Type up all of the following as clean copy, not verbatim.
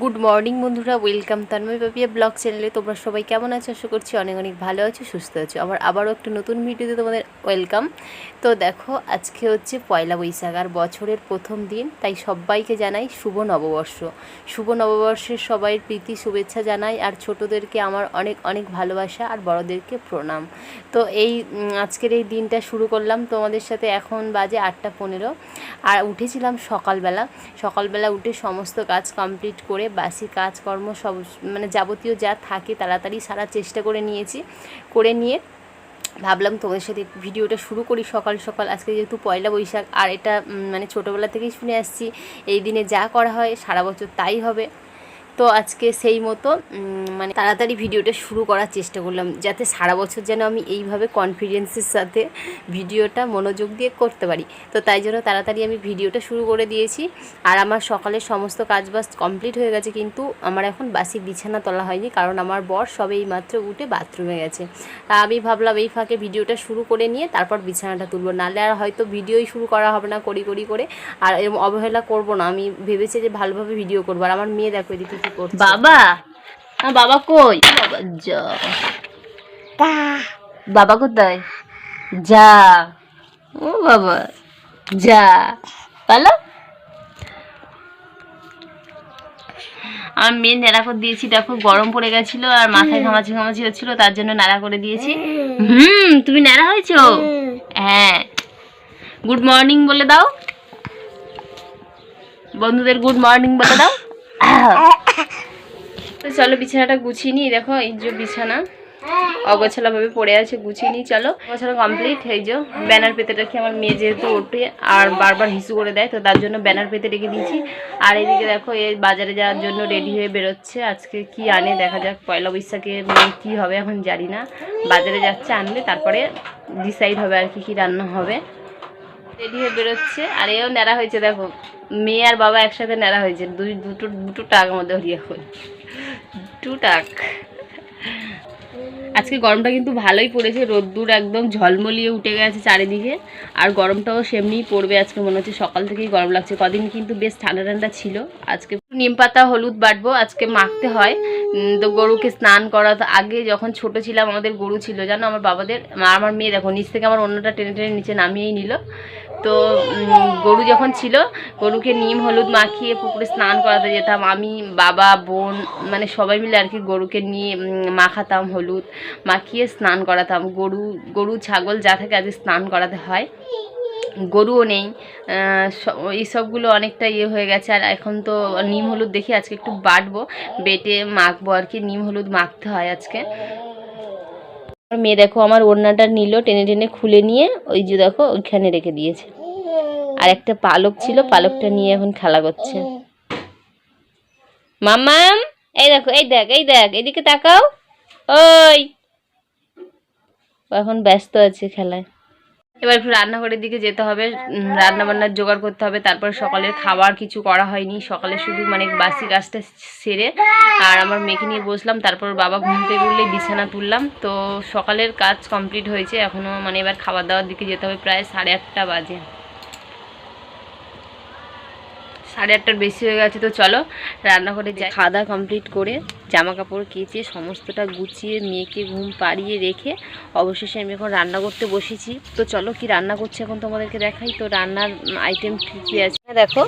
Good morning বন্ধুরা, welcome Tanmoy Papiya blog চ্যানেলে। তোমরা সবাই কেমন আছো? আশা করছি অনেক অনেক ভালো আছো, সুস্থ আছো। আবারও একটা নতুন ভিডিওতে তোমাদের ওয়েলকাম। তো দেখো, আজকে হচ্ছে পয়লা বৈশাখ আর বছরের প্রথম দিন, তাই সবাইকে জানাই শুভ নববর্ষ। শুভ নববর্ষের সবাই প্রীতি শুভেচ্ছা জানাই, আর ছোটোদেরকে আমার অনেক অনেক ভালোবাসা আর বড়োদেরকে প্রণাম। তো আজকের এই দিনটা শুরু করলাম তোমাদের সাথে। এখন বাজে 8:15 আর উঠেছিলাম সকালবেলা উঠে সমস্ত কাজ কমপ্লিট করে বাসি কাজকর্ম সব মানে যাবতীয় যা থাকে তাড়াতাড়ি সারার চেষ্টা করে নিয়ে ভাবলাম তোমাদের সাথে ভিডিওটা শুরু করি সকাল সকাল। আজকে যেহেতু পয়লা বৈশাখ, আর এটা মানে ছোটোবেলা থেকেই শুনে আসছি এই দিনে যা করা হয় সারা বছর তাই হবে। তো আজকে সেই মতো মানে তাড়াতাড়ি ভিডিওটা শুরু করার চেষ্টা করলাম, যাতে সারা বছর যেন আমি এইভাবে কনফিডেন্সের সাথে ভিডিওটা মনোযোগ দিয়ে করতে পারি। তো তাই জন্য তাড়াতাড়ি আমি ভিডিওটা শুরু করে দিয়েছি। আর আমার সকালের সমস্ত কাজবাজ কমপ্লিট হয়ে গেছে, কিন্তু আমার এখন বাসি বিছানা তোলা হয়নি, কারণ আমার বর সবে এই মাত্র উঠে বাথরুমে গেছে। তা আমি ভাবলাম এই ফাঁকে ভিডিওটা শুরু করে নিয়ে তারপর বিছানাটা তুলবো, নাহলে আর হয়তো ভিডিওই শুরু করা হবে না করি করে। আর এরকম অবহেলা করব না, আমি ভেবেছি যে ভালোভাবে ভিডিও করবো। আর আমার মেয়ে দেখো এদিকে কি করছে। বাবা, বাবা কই? বাবা যা, বাবা কোথায়? যা, ও বাবা যা, বলো। আমার মেয়ে নেড়া করে দিয়েছি, দেখো গরম পড়ে গেছিল আর মাথায় ঘামাচি হচ্ছিল, তার জন্য নাড়া করে দিয়েছি। তুমি নেড়া হয়েছো? হ্যাঁ। গুড মর্নিং বলে দাও বন্ধুদের, গুড মর্নিং বলে দাও। তো চলো বিছানাটা গুছিয়ে নিই। দেখো এই যে বিছানা অগোছালোভাবে পড়ে আছে, গুছিয়ে নিই। চলো গোছানো কমপ্লিট। এই যে ব্যানার পেতে রাখি, আমার মেয়ে যেহেতু ওঠে আর বারবার হিসু করে দেয়, তো তার জন্য ব্যানার পেতে রেখে দিয়েছি। আর এদিকে দেখো এই বাজারে যাওয়ার জন্য রেডি হয়ে বেরোচ্ছে। আজকে কি আনে দেখা যাক, পয়লা বৈশাখে কি হবে এখন জানি না। বাজারে যাচ্ছে, আনলে তারপরে ডিসাইড হবে আর কি রান্না হবে। রেডি হয়ে বেরোচ্ছে। আর এও ন্যাড়া হয়েছে, দেখো মেয়ে আর বাবা একসাথে ন্যাড়া হয়েছে। দুটো টাকার মধ্যে হরিয়া এখন 2 টাক। আজকে গরমটা কিন্তু ভালোই পড়েছে, রোদ্দুর একদম ঝলমলিয়ে উঠে গেছে চারিদিকে। আর গরমটাও সেমনিই পড়বে আজকে, মনে হচ্ছে সকাল থেকেই গরম লাগছে। কদিন কিন্তু বেশ ঠান্ডা ঠান্ডা ছিল। আজকে নিম পাতা হলুদ বাটবো, আজকে মাখতে হয়। তো গরুকে স্নান করা আগে যখন ছোট ছিলাম আমাদের গরু ছিল জানো, আমার বাবাদের। আমার মেয়ে দেখো নিচ থেকে আমার অন্যটা টেনে টেনে নিচে নামিয়েই নিল। তো গরু যখন ছিল, গরুকে নিম হলুদ মাখিয়ে পুকুরে স্নান করাতে যেতাম আমি, বাবা, বোন, মানে সবাই মিলে আর কি। গরুকে নিয়ে মাখাতাম, হলুদ মাখিয়ে স্নান করাতাম। গরু ছাগল যা থাকে আজকে স্নান করাতে হয়। গরুও নেই, এই সবগুলো অনেকটা হয়ে গেছে। আর এখন তো নিম হলুদ দেখি আজকে একটু বাটবো, বেটে মাখবো আর কি। নিম হলুদ মাখতে হয় আজকে। মেয়ে দেখো আমার ওড়নাটা নিল, টেনে টেনে খুলে নিয়ে ওই যে দেখো ওইখানে রেখে দিয়েছে। আর একটা পালক ছিল, পালকটা নিয়ে এখন খেলা করছে। মাম্মাম এই দেখো, এই দেখ এদিকে তাকাও। ওই এখন ব্যস্ত আছে খেলায়। এবার একটু রান্নাঘরের দিকে যেতে হবে, রান্না বান্নার জোগাড় করতে হবে। তারপর সকালের খাবার কিছু করা হয়নি, সকালে শুধু মানে বাসি কাজটা সেরে আর আমার মেয়েকে নিয়ে বসলাম। তারপর বাবা ঘুম থেকে উঠলে বিছানা তুললাম। তো সকালের কাজ কমপ্লিট হয়েছে, এখনও মানে এবার খাবার দাওয়ার দিকে যেতে হবে। প্রায় 8:30 বাজে, 8:30 বেশি হয়ে গেছে। তো চলো রান্নাঘরে যাই। খাওয়া দাওয়া কমপ্লিট করে জামা কাপড় কেচে সমস্তটা গুছিয়ে মেয়েকে ঘুম পাড়িয়ে রেখে অবশেষে আমি এখন রান্না করতে বসেছি। তো চলো কি রান্না করছি এখন তোমাদেরকে দেখাই। তো রান্নার আইটেম কী কী আছে দেখো,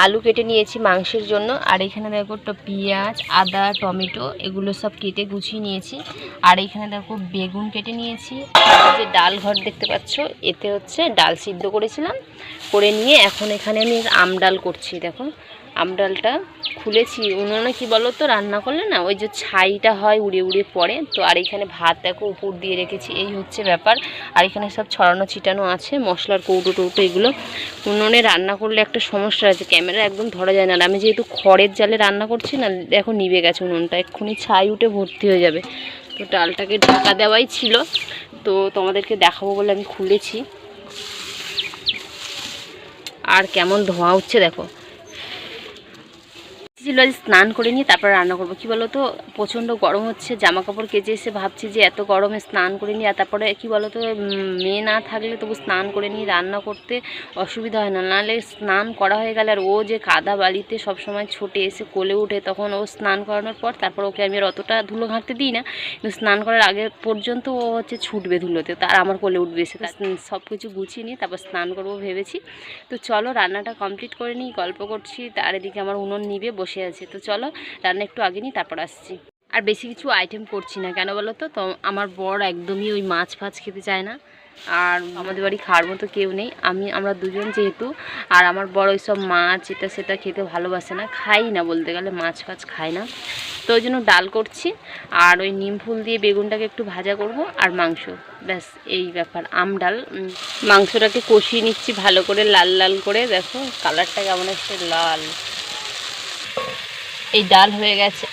আলু কেটে নিয়েছি মাংসের জন্য। আর এখানে দেখো পেঁয়াজ, আদা, টমেটো এগুলো সব কেটে গুছিয়ে নিয়েছি। আর এখানে দেখো বেগুন কেটে নিয়েছি। যে ডাল ঘর দেখতে পাচ্ছ, এতে হচ্ছে ডাল সিদ্ধ করেছিলাম, করে নিয়ে এখন এখানে আমি আমডাল করছি। দেখো আমডালটা খুলেছি, উনুনে কি বলো তো রান্না করলে না ওই যে ছাইটা হয় উড়ে উড়ে পড়ে। তো আর এখানে ভাত দেখো উপর দিয়ে রেখেছি, এই হচ্ছে ব্যাপার। আর এখানে সব ছড়ানো ছিটানো আছে মশলার কৌটো টৌটো এগুলো। উনুনে রান্না করলে একটা সমস্যা আছে, ক্যামেরা একদম ধরা যায় না। আর আমি যেহেতু খড়ের জালে রান্না করছি না, দেখো নিভে গেছে উনুনটা, এক্ষুনি ছাই উঠে ভর্তি হয়ে যাবে। তো ডালটাকে ঢাকা দেওয়াই ছিল, তো তোমাদেরকে দেখাবো বলে আমি খুলেছি। আর কেমন ধোঁয়া উঠছে দেখো। ছিল আজ স্নান করে নিয়ে তারপর রান্না করবো। কী বলো তো, প্রচণ্ড গরম হচ্ছে, জামা কাপড় কেচে এসে ভাবছি যে এত গরমে স্নান করে নিই। আর তারপরে কী বলো তো, মেয়ে না থাকলে তবু স্নান করে নিই, রান্না করতে অসুবিধা হয় না। নাহলে স্নান করা হয়ে গেলে আর ও যে কাদা বালিতে সবসময় ছোটে এসে কোলে উঠে, তখন ও স্নান করানোর পর তারপর ওকে আমি আর অতটা ধুলো ঘাঁটতে দিই না, কিন্তু স্নান করার আগে পর্যন্ত ও হচ্ছে ছুটবে ধুলোতে, তার আমার কোলে উঠবে এসে। সব কিছু গুছিয়ে নিয়ে তারপর স্নান করবো ভেবেছি। তো চলো রান্নাটা কমপ্লিট করে নিই, গল্প করছি, তার এদিকে আমার উনুন নিভে বসে আছে। তো চলো রান্না একটু আগে নিই, তারপর আসছি। আর বেশি কিছু আইটেম করছি না, কেন বলো তো, আমার বর একদমই ওই মাছ ফাছ খেতে চায় না, আর আমাদের বাড়ি খাওয়ার মতো কেউ নেই, আমরা দুজন যেহেতু। আর আমার বড় ওই সব মাছ এটা সেটা খেতে ভালোবাসে না, খাই না বলতে গেলে, মাছ ফাছ খায় না। তো ওই জন্য ডাল করছি, আর ওই নিম ফুল দিয়ে বেগুনটাকে একটু ভাজা করব, আর মাংস, ব্যাস এই ব্যাপার। ডাল মাংসটাকে কষিয়ে নিচ্ছি ভালো করে, লাল লাল করে। দেখো কালারটা কেমন একটা লাল। এই ডাল হয়ে গেছে,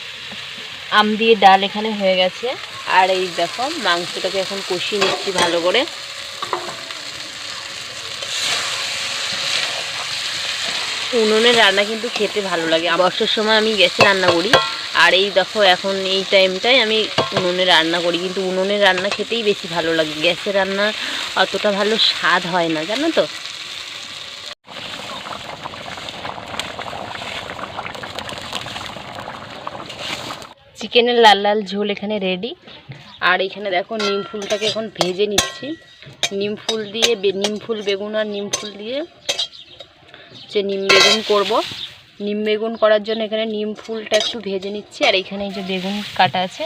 দিয়ে ডাল এখানে হয়ে গেছে। আর এই দেখো মাংসটাকে এখন কষিয়ে নিচ্ছি ভালো করে। উনুনের রান্না কিন্তু খেতে ভালো লাগে। বর্ষার সময় আমি গ্যাসে রান্না করি, আর এই দেখো এখন এই টাইমটায় আমি উনুনে রান্না করি, কিন্তু উনুনের রান্না খেতেই বেশি ভালো লাগে, গ্যাসের রান্না অতটা ভালো স্বাদ হয় না, জানো তো। চিকেনের লাল লাল ঝোল এখানে রেডি। আর এখানে দেখো নিম ফুলটাকে এখন ভেজে নিচ্ছি, নিম ফুল বেগুন আর নিম ফুল দিয়ে যে নিম বেগুন করব। নিম বেগুন করার জন্য এখানে নিম ফুলটা একটু ভেজে নিচ্ছি, আর এখানে এই যে বেগুন কাটা আছে।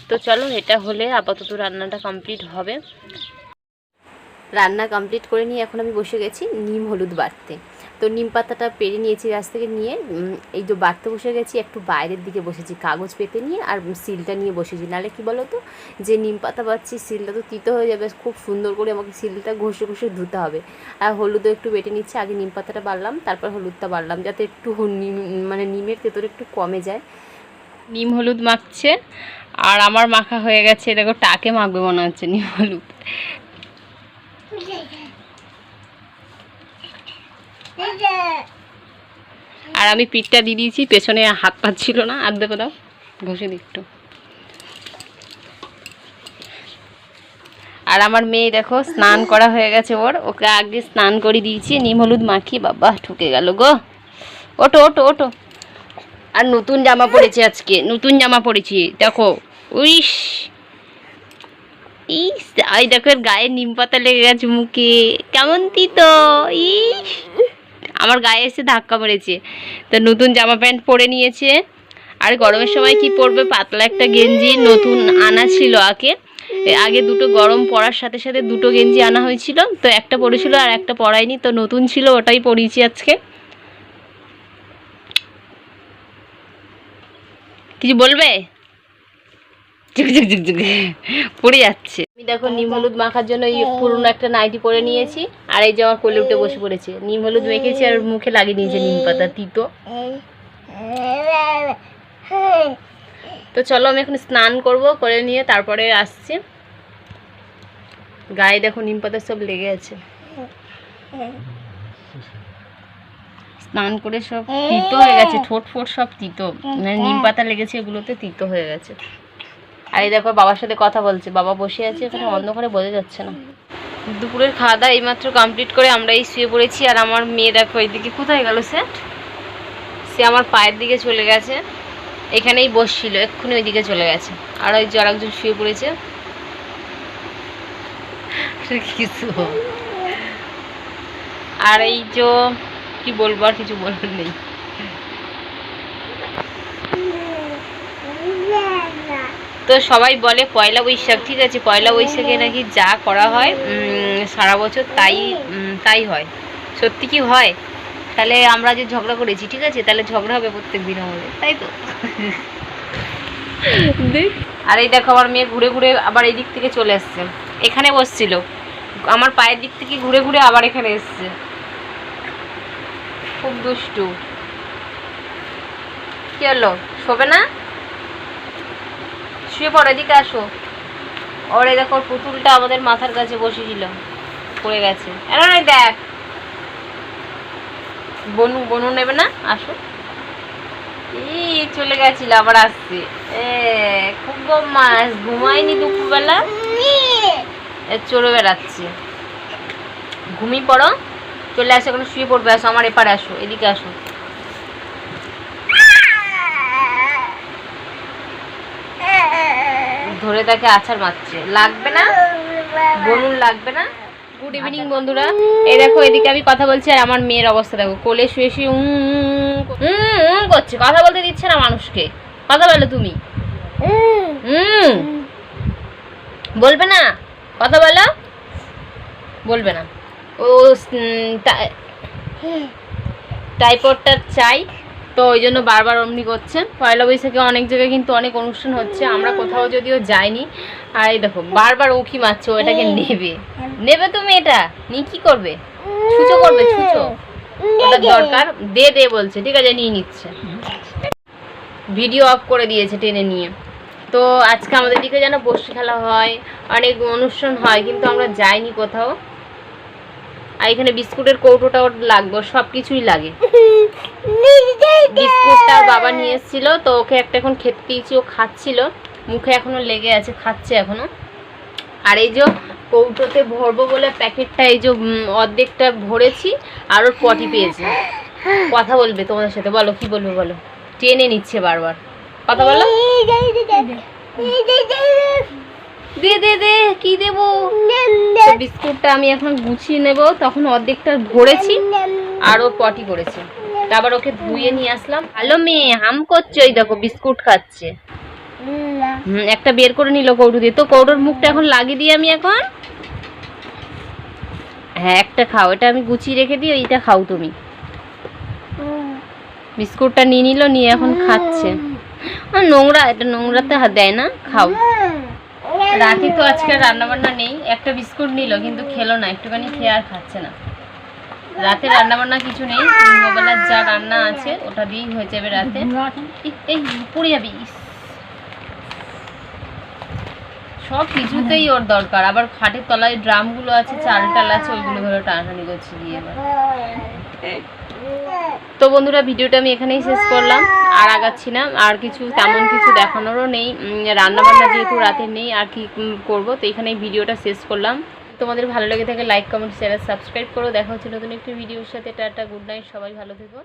তো চলো এটা হলে আপাতত রান্নাটা কমপ্লিট হবে। রান্না কমপ্লিট করে নিয়ে এখন আমি বসে গেছি নিম হলুদ বাটতে। তো নিম পাতাটা পেরে নিয়েছি গাছ থেকে নিয়ে, এই যে বাটতে বসে গেছি, একটু বাইরের দিকে বসেছি কাগজ পেতে নিয়ে, আর সিলটা নিয়ে বসেছি। নাহলে কি বলো তো, যে নিম পাতা বাটছি সিলটা তো তিতো হয়ে যাবে, খুব সুন্দর করে আমাকে সিলটা ঘষে ঘষে ধুতে হবে। আর হলুদও একটু বেটে নিচ্ছি, আগে নিম পাতাটা বাড়লাম, তারপর হলুদটা বাড়লাম, যাতে একটু নিমের তেতোর একটু কমে যায়। নিম হলুদ মাখছে, আর আমার মাখা হয়ে গেছে। দেখো টাকে মাখবে মনে হচ্ছে নিম হলুদ। আর আমি পিঠটা দিয়ে দিয়েছি, পেছনে হাত পাচ্ছিল না, আর দেখো দাও ঘষে দিই একটু। আর আমার মেয়ে দেখো স্নান করা হয়ে গেছে, ওকে আগে স্নান করে দিয়েছি, নিম হলুদ মাখি। বাবা ঠকে গেল গো, ওটো ওটো ওটো। আর নতুন জামা পরেছি, আজকে নতুন জামা পরেছি দেখো। উইস ইস, এই দেখো গায়ে নিম পাতা লেগে গেছে মুখে, কেমন তিতো। ইস, আমার গায়ে এসে ধাক্কা মেরেছে। তো নতুন জামা প্যান্ট পরে নিয়েছে। আর গরমের সময় কি পরবে, পাতলা একটা গেঞ্জি নতুন আনা ছিল আগে দুটো গরম পরার সাথে সাথে দুটো গেঞ্জি আনা হয়েছিল, তো একটা পরেছিল আর একটা পরায়নি, তো নতুন ছিল ওটাই পরিয়েছি আজকে। কিছু বলবে? পড়ে যাচ্ছে। আমি দেখো নিম হলুদ মাখার জন্য এই পুরনো একটা নাইটি পরে নিয়েছি, আর এই যে আমার কোলে উঠে বসে পড়েছে, নিম হলুদ মেখেছি আর মুখে লাগিয়ে নিয়েছে নিম পাতা, তিতো। তো চলো আমি এখন স্নান করব, করে নিয়ে তারপরে আসছি। গায়ে দেখো নিম পাতা সব লেগে আছে, স্নান করে সব তিতো হয়ে গেছে, ঠোঁট ফোট সব তিতো, মানে নিম পাতা লেগেছে এগুলোতে, তিতো হয়ে গেছে। আর এই দেখো বাবার সাথে কথা বলছে, বাবা বসে আছে এখানে অন্ধকারে, বোঝা যাচ্ছে না। দুপুরের খাওয়া দাওয়া এইমাত্র কমপ্লিট করে আমরা এই শুয়ে পড়েছি। আর আমার মেয়ে দেখো এইদিকে কোথায় গেল, সে আমার পায়ের দিকে চলে গেছে, এখানেই বসছিল, এক্ষুনি ওইদিকে চলে গেছে। আর ওই যে আরেকজন শুয়ে পড়েছে কিছু। আর এই যে কি বলবো, আর কিছু বলার নেই। তো সবাই বলে পয়লা বৈশাখ, ঠিক আছে, পয়লা বৈশাখে নাকি যা করা হয় সারা বছর তাই হয়। সত্যি কি হয়? তাহলে আমরা যে ঝগড়া করেছি, ঠিক আছে, তাহলে ঝগড়া হবে প্রত্যেক দিন আমাদের, তাই তো। আর এই দেখো আমার মেয়ে ঘুরে ঘুরে আবার এই দিক থেকে চলে এসছে, এখানে বসছিল, আমার পায়ের দিক থেকে ঘুরে ঘুরে আবার এখানে এসছে, খুব দুষ্টু। কি হলো, শোবে না? শুয়ে পড়ো, এদিকে আসো। ওর এই দেখো পুতুলটা আমাদের মাথার কাছে বসেছিল, পড়ে গেছে। এমন দেখ, বনু নেবে না, আসো। এই চলে গেছিল, আবার আসছে। খুব বদমাস, ঘুমায়নি দুপুরবেলা, চলে বেড়াচ্ছে। ঘুমিয়ে পড়ো, চলে আসো, এখন শুয়ে পড়বে। আসো আমার এপারে, আসো এদিকে আসো। ধরে তাকে আছাড় মারছে। লাগবে না বলুন, লাগবে না। গুড ইভিনিং বন্ধুরা, এই দেখো এদিকে আমি কথা বলছি আর আমার মেয়ের অবস্থা দেখো, কোলে শুয়ে শুয়ে করছে, কথা বলতে দিচ্ছে না মানুষকে। কথা বলো তুমি, বলবে না, কথা বলো, বলবে না। ও টাইপডটা চাই, তো ওই জন্য বারবার অমনি করছে। পয়লা বৈশাখে অনেক জায়গায় কিন্তু অনেক অনুষ্ঠান হচ্ছে, আমরা কোথাও যদিও যাইনি। আর এই দেখো বারবার উঁকি মারছে, ও এটাকে নেবে। নেবে তুমি, এটা নিয়ে কি করবে? ছুঁচো করবে, ছুঁচো, ওটার দরকার। দে দে বলছে, ঠিক আছে নিয়ে নিচ্ছে। ভিডিও অফ করে দিয়েছে টেনে নিয়ে। তো আজকে আমাদের দিকে যেন বসে খেলা হয়, অনেক অনুষ্ঠান হয়, কিন্তু আমরা যাইনি কোথাও। আর এখানে বিস্কুটের কৌটোটাও লাগবে, সব কিছুই লাগে। বিস্কুটটা বাবা নিয়ে এসেছিল, তো ওকে একটা এখন খেতে দিয়েছি, ও খাচ্ছিল, মুখে এখনো লেগে আছে, খাচ্ছে এখনো। আর এই যে কৌটোতে ভরবো বলে প্যাকেটটা এই যে অর্ধেকটা ভরেছি, আর ওর পটি পেয়েছে। কথা বলবে তোমাদের সাথে, বলো কি বলবে বলো। টেনে নিচ্ছে বারবার, কথা বলো। দে দে দে, কি দেবো? বিস্কুটটা আমি এখন গুছিয়ে নেব, তখন অর্ধেকটা ভরেছি আর ও পটি করেছে। তারপর ওকে ধুয়ে নিয়ে আসলাম। ভালো মেয়ে, হাম করছে, ওই দেখো বিস্কুট খাচ্ছে। একটা বের করে নিল কৌটো দিয়ে, তো কৌটোর মুখটা এখন লাগিয়ে দিই আমি এখন। হ্যাঁ একটা খাও, এটা আমি গুছিয়ে রেখে দিই, এইটা খাও তুমি। বিস্কুটটা নিয়ে নিল, নিয়ে এখন খাচ্ছে। নোংরা, এটা নোংরাতে হাত দেয় না, খাও। রাতে তো আজকে রান্না বান্না নেই, একটা বিস্কুট নিল কিন্তু খেলো না, একটুখানি খেয়ে আর খাচ্ছে না। রাতে রান্না বান্না কিছু নেই, দুপুরবেলার যা রান্না আছে ওটা দিয়েই হয়ে যাবে রাতে। এই পড়ে যাবি, সব কিছুতেই ওর দরকার। আবার খাটের তলায় ড্রামগুলো আছে, চাল টাল আছে, ওইগুলো ধরে টানাটানি করছে দিয়ে। তো বন্ধুরা ভিডিওটা আমি এখানেই শেষ করলাম, আর আগাচ্ছি না। আর কিছু তেমন কিছু দেখানোরও নেই, রান্নাবান্না যেহেতু রাতে নেই, আর কি করব। তো এখানেই ভিডিওটা শেষ করলাম। তোমাদের ভালো লেগে থাকে লাইক কমেন্ট শেয়ার সাবস্ক্রাইব করো। দেখা হচ্ছে নতুন একটি ভিডিওর সাথে। টাটা, গুড নাইট, সবাই ভালো থেকো।